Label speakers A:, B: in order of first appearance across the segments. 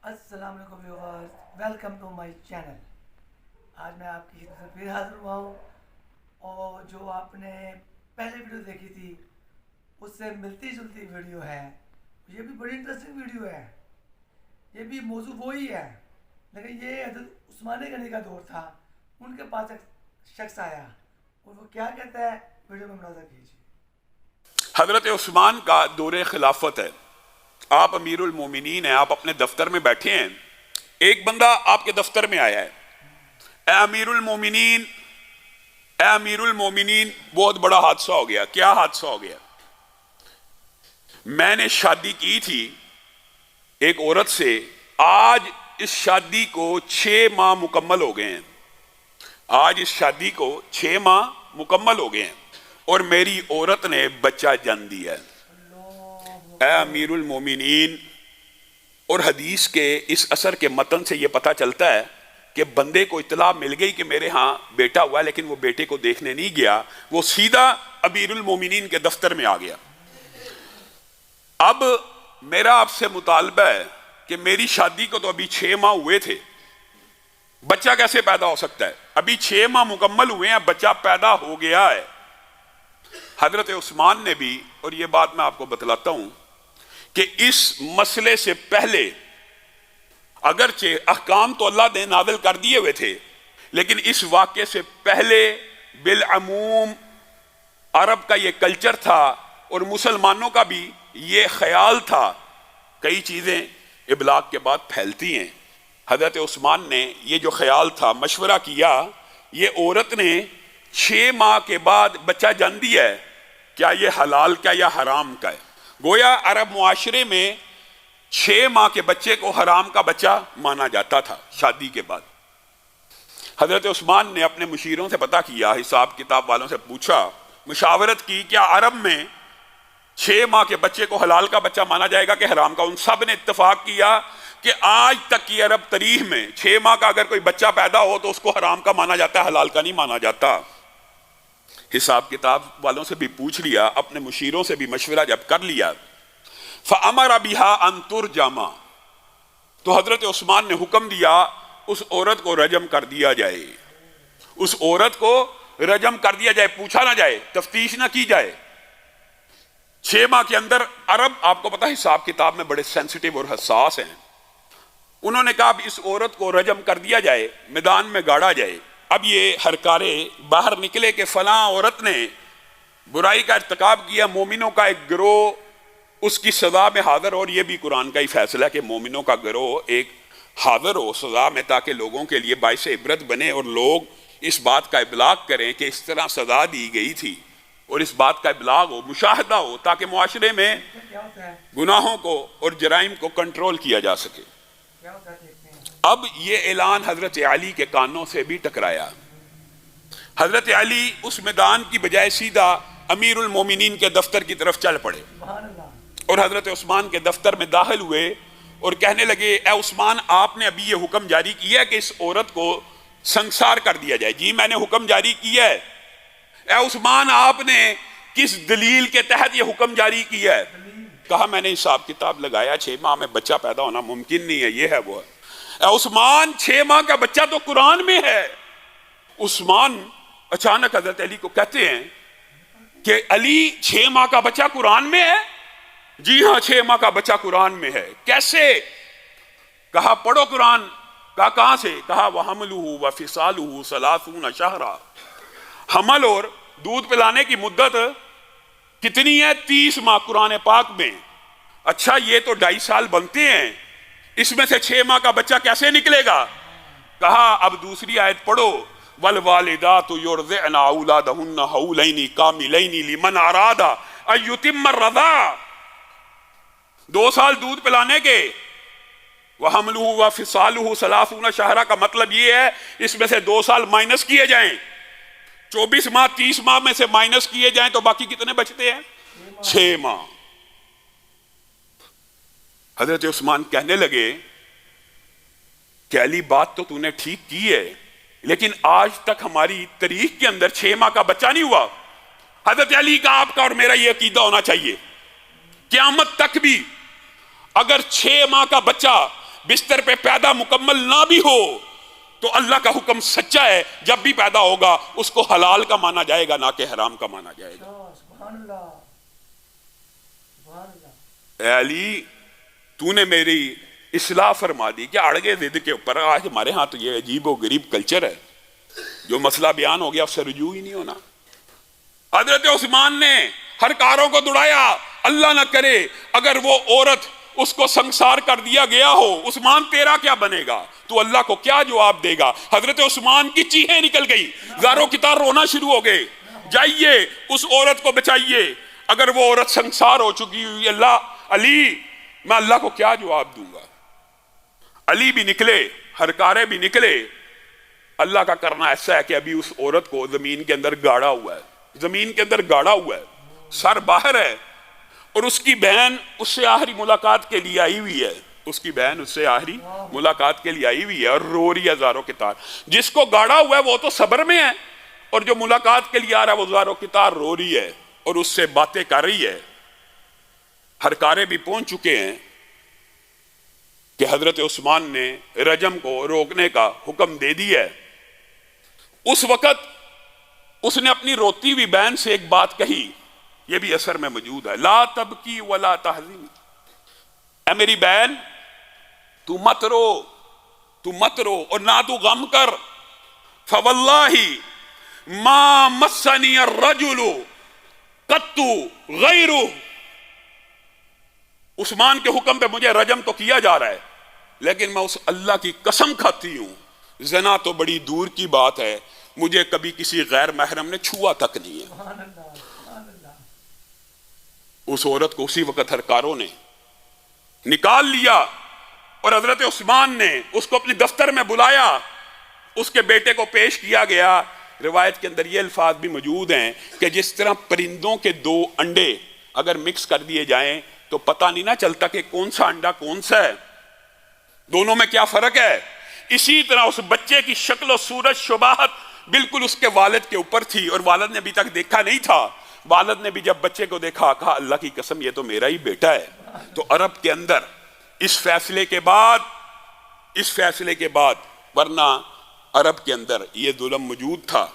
A: السلام علیکم viewers, welcome to my channel. آج میں آپ کی خدمت میں پھر حاضر ہوا ہوں، اور جو آپ نے پہلے ویڈیو دیکھی تھی اس سے ملتی جلتی ویڈیو ہے۔ یہ بھی بڑی انٹرسٹنگ ویڈیو ہے، یہ بھی موضوع وہی ہے، لیکن یہ حضرت عثمان غنی کا دور تھا۔ ان کے پاس ایک شخص آیا اور وہ کیا کہتا ہے، ویڈیو میں مناظر کیجیے۔
B: حضرت عثمان کا دور خلافت ہے، آپ امیر المومنین ہیں، آپ اپنے دفتر میں بیٹھے ہیں، ایک بندہ آپ کے دفتر میں آیا ہے، اے امیر المومنین، اے امیر المومنین، بہت بڑا حادثہ ہو گیا۔ کیا حادثہ ہو گیا؟ میں نے شادی کی تھی ایک عورت سے، آج اس شادی کو 6 ماہ مکمل ہو گئے ہیں، آج اس شادی کو 6 ماہ مکمل ہو گئے ہیں، اور میری عورت نے بچہ جن دیا ہے۔ اے امیر المومنین، اور حدیث کے اس اثر کے متن سے یہ پتہ چلتا ہے کہ بندے کو اطلاع مل گئی کہ میرے ہاں بیٹا ہوا ہے، لیکن وہ بیٹے کو دیکھنے نہیں گیا، وہ سیدھا امیر المومنین کے دفتر میں آ گیا۔ اب میرا آپ سے مطالبہ ہے کہ میری شادی کو تو ابھی 6 ماہ ہوئے تھے، بچہ کیسے پیدا ہو سکتا ہے؟ ابھی 6 ماہ مکمل ہوئے ہیں، بچہ پیدا ہو گیا ہے۔ حضرت عثمان نے بھی، اور یہ بات میں آپ کو بتلاتا ہوں کہ اس مسئلے سے پہلے اگرچہ احکام تو اللہ نے نازل کر دیے ہوئے تھے، لیکن اس واقعے سے پہلے بالعموم عرب کا یہ کلچر تھا، اور مسلمانوں کا بھی یہ خیال تھا۔ کئی چیزیں ابلاغ کے بعد پھیلتی ہیں۔ حضرت عثمان نے یہ جو خیال تھا، مشورہ کیا، یہ عورت نے 6 ماہ کے بعد بچہ جن دیا ہے، کیا یہ حلال کا یا حرام کا ہے؟ گویا عرب معاشرے میں 6 ماہ کے بچے کو حرام کا بچہ مانا جاتا تھا شادی کے بعد۔ حضرت عثمان نے اپنے مشیروں سے پتہ کیا، حساب کتاب والوں سے پوچھا، مشاورت کی، کیا عرب میں 6 ماہ کے بچے کو حلال کا بچہ مانا جائے گا کہ حرام کا؟ ان سب نے اتفاق کیا کہ آج تک کی عرب تاریخ میں 6 ماہ کا اگر کوئی بچہ پیدا ہو تو اس کو حرام کا مانا جاتا ہے، حلال کا نہیں مانا جاتا۔ حساب کتاب والوں سے بھی پوچھ لیا، اپنے مشیروں سے بھی مشورہ جب کر لیا، فَأَمَرَ بِهَا أَن تُرْجَمَ، تو حضرت عثمان نے حکم دیا اس عورت کو رجم کر دیا جائے، اس عورت کو رجم کر دیا جائے، پوچھا نہ جائے، تفتیش نہ کی جائے۔ 6 ماہ کے اندر عرب، آپ کو پتا حساب کتاب میں بڑے سینسٹیو اور حساس ہیں، انہوں نے کہا اب اس عورت کو رجم کر دیا جائے، میدان میں گاڑا جائے۔ اب یہ ہرکارے باہر نکلے کہ فلاں عورت نے برائی کا ارتکاب کیا، مومنوں کا ایک گروہ اس کی سزا میں حاضر، اور یہ بھی قرآن کا ہی فیصلہ ہے کہ مومنوں کا گروہ ایک حاضر ہو سزا میں، تاکہ لوگوں کے لیے باعث عبرت بنے، اور لوگ اس بات کا ابلاغ کریں کہ اس طرح سزا دی گئی تھی، اور اس بات کا ابلاغ ہو، مشاہدہ ہو، تاکہ معاشرے میں گناہوں کو اور جرائم کو کنٹرول کیا جا سکے۔ اب یہ اعلان حضرت علی کے کانوں سے بھی ٹکرایا۔ حضرت علی اس میدان کی بجائے سیدھا امیر المومنین کے دفتر کی طرف چل پڑے، اور حضرت عثمان کے دفتر میں داخل ہوئے اور کہنے لگے، اے عثمان، آپ نے ابھی یہ حکم جاری کیا ہے کہ اس عورت کو سنسار کر دیا جائے؟ جی میں نے حکم جاری کیا ہے۔ اے عثمان، آپ نے کس دلیل کے تحت یہ حکم جاری کیا ہے؟ کہا میں نے حساب کتاب لگایا، 6 ماہ میں بچہ پیدا ہونا ممکن نہیں ہے، یہ ہے وہ ہے۔ اے عثمان، 6 ماہ کا بچہ تو قرآن میں ہے۔ عثمان اچانک حضرت علی کو کہتے ہیں کہ علی، 6 ماہ کا بچہ قرآن میں ہے؟ جی ہاں، 6 ماہ کا بچہ قرآن میں ہے۔ کیسے؟ کہا پڑھو قرآن۔ کہا کہاں سے؟ کہا وَحَمْلُهُ وَفِصَالُهُ 30 شَهْرًا، حمل اور دودھ پلانے کی مدت کتنی ہے؟ 30 ماہ قرآن پاک میں۔ اچھا، یہ تو 2.5 سال بنتے ہیں، اس میں سے 6 ماہ کا بچہ کیسے نکلے گا؟ کہا اب دوسری آیت پڑھو، وَالْوَالِدَاتُ يُرْضِعْنَ أَوْلَادَهُنَّ حَوْلَيْنِ كَامِلَيْنِ لِمَنْ أَرَادَ أَن يُتِمَّ الرَّضَاعَ، 2 سال دودھ پلانے کے۔ وَحَمْلُهُ وَفِصَالُهُ 30 شَهْرًا کا مطلب یہ ہے اس میں سے 2 سال مائنس کیے جائیں، 24 ماہ 30 ماہ میں سے مائنس کیے جائیں تو باقی کتنے بچتے ہیں؟ 6 ماہ۔ حضرت عثمان کہنے لگے کہ علی، بات تو تو نے ٹھیک کی ہے، لیکن آج تک ہماری تاریخ کے اندر 6 ماہ کا بچہ نہیں ہوا۔ حضرت علی کا، آپ کا اور میرا یہ عقیدہ ہونا چاہیے، قیامت تک بھی اگر 6 ماہ کا بچہ بستر پہ پیدا مکمل نہ بھی ہو تو اللہ کا حکم سچا ہے، جب بھی پیدا ہوگا اس کو حلال کا مانا جائے گا، نہ کہ حرام کا مانا جائے گا۔
A: سبحان اللہ، سبحان اللہ۔
B: اے علی، تو نے میری اصلاح فرما دی کہ اڑگے ضد کے اوپر آج ہمارے ہاں تو یہ عجیب و غریب کلچر ہے، جو مسئلہ بیان ہو گیا اس سے رجوع ہی نہیں ہونا۔ حضرت عثمان نے ہر کاروں کو دوڑایا، اللہ نہ کرے اگر وہ عورت اس کو سنسار کر دیا گیا ہو، عثمان تیرا کیا بنے گا؟ تو اللہ کو کیا جواب دے گا؟ حضرت عثمان کی چیخیں نکل گئی، زاروں کی طرح رونا شروع ہو گئے، جائیے اس عورت کو بچائیے، اگر وہ عورت سنسار ہو چکی ہوئی، اللہ علی میں اللہ کو کیا جواب دوں گا؟ علی بھی نکلے، ہر کارے بھی نکلے۔ اللہ کا کرنا ایسا ہے کہ ابھی اس عورت کو زمین کے اندر گاڑا ہوا ہے، زمین کے اندر گاڑا ہوا ہے، سر باہر ہے، اور اس کی بہن اس سے آخری ملاقات کے لیے آئی ہوئی ہے، اس کی بہن اس سے آخری ملاقات کے لیے آئی ہوئی ہے اور رو رہی ہے زاروں کی طرح۔ جس کو گاڑا ہوا ہے وہ تو صبر میں ہے، اور جو ملاقات کے لیے آ رہا ہے وہ زاروں کی طرح رو رہی ہے اور اس سے باتیں کر رہی ہے۔ ہر کارے بھی پہنچ چکے ہیں کہ حضرت عثمان نے رجم کو روکنے کا حکم دے دیا ہے۔ اس وقت اس نے اپنی روتی ہوئی بہن سے ایک بات کہی، یہ بھی اثر میں موجود ہے، لا تبکی ولا تحزنی، اے میری بہن تو مت رو، تو مت رو اور نہ تو غم کر، فواللہ ما مسنی الرجل قط غیرہ، عثمان کے حکم پہ مجھے رجم تو کیا جا رہا ہے، لیکن میں اس اللہ کی قسم کھاتی ہوں زنا تو بڑی دور کی بات ہے، مجھے کبھی کسی غیر محرم نے چھوا تک نہیں ہے۔
A: سبحان اللہ، سبحان اللہ۔
B: اس عورت کو اسی وقت ہرکاروں نے نکال لیا اور حضرت عثمان نے اس کو اپنے دفتر میں بلایا، اس کے بیٹے کو پیش کیا گیا۔ روایت کے اندر یہ الفاظ بھی موجود ہیں کہ جس طرح پرندوں کے دو انڈے اگر مکس کر دیے جائیں تو پتہ نہیں نہ چلتا کہ کون سا انڈا کون سا ہے، دونوں میں کیا فرق ہے، اسی طرح اس بچے کی شکل و صورت شباہت بالکل اس کے والد کے اوپر تھی، اور والد نے ابھی تک دیکھا نہیں تھا۔ والد نے بھی جب بچے کو دیکھا کہا اللہ کی قسم یہ تو میرا ہی بیٹا ہے۔ تو عرب کے اندر اس فیصلے کے بعد ورنہ عرب کے اندر یہ ظلم موجود تھا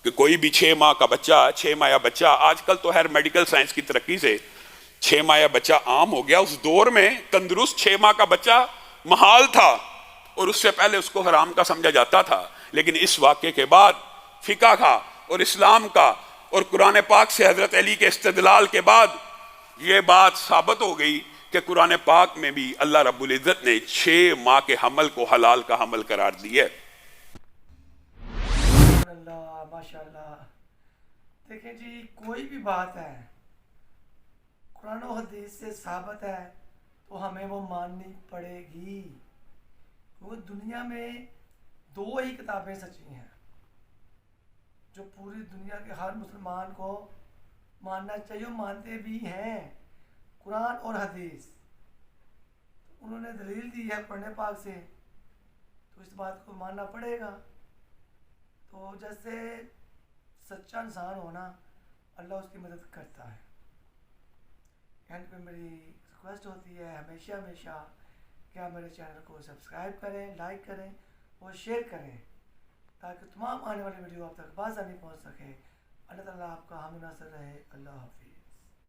B: کہ کوئی بھی 6 ماہ کا بچہ، 6 ماہ بچہ، آج کل تو خیر میڈیکل سائنس کی ترقی سے 6 ماہ بچہ عام ہو گیا، اس دور میں تندرست 6 ماہ کا بچہ محال تھا اور اس سے پہلے اس کو حرام کا سمجھا جاتا تھا۔ لیکن اس واقعے کے بعد فقہ کا اور اسلام کا اور قرآن پاک سے حضرت علی کے استدلال کے بعد یہ بات ثابت ہو گئی کہ قرآن پاک میں بھی اللہ رب العزت نے 6 ماہ کے حمل کو حلال کا حمل قرار دیا ہے۔
A: سبحان اللہ، ماشاءاللہ۔ دیکھیں جی، کوئی بھی بات ہے قرآن و حدیث سے ثابت ہے تو ہمیں وہ ماننی پڑے گی، کیونکہ دنیا میں 2 ہی کتابیں سچی ہیں جو پوری دنیا کے ہر مسلمان کو ماننا چاہیے، مانتے بھی ہیں، قرآن اور حدیث۔ انہوں نے دلیل دی ہے قرآن پاک سے تو اس بات کو ماننا پڑے گا۔ تو جیسے سچا انسان ہونا اللہ اس کی مدد کرتا ہے۔ اینڈ پہ میری ریکویسٹ ہوتی ہے ہمیشہ کہ آپ میرے چینل کو سبسکرائب کریں، لائک کریں اور شیئر کریں تاکہ تمام آنے والی ویڈیو آپ تک بآسانی پہنچ سکے۔ اللہ تعالیٰ آپ کا حامی ناصر رہے۔ اللہ حافظ۔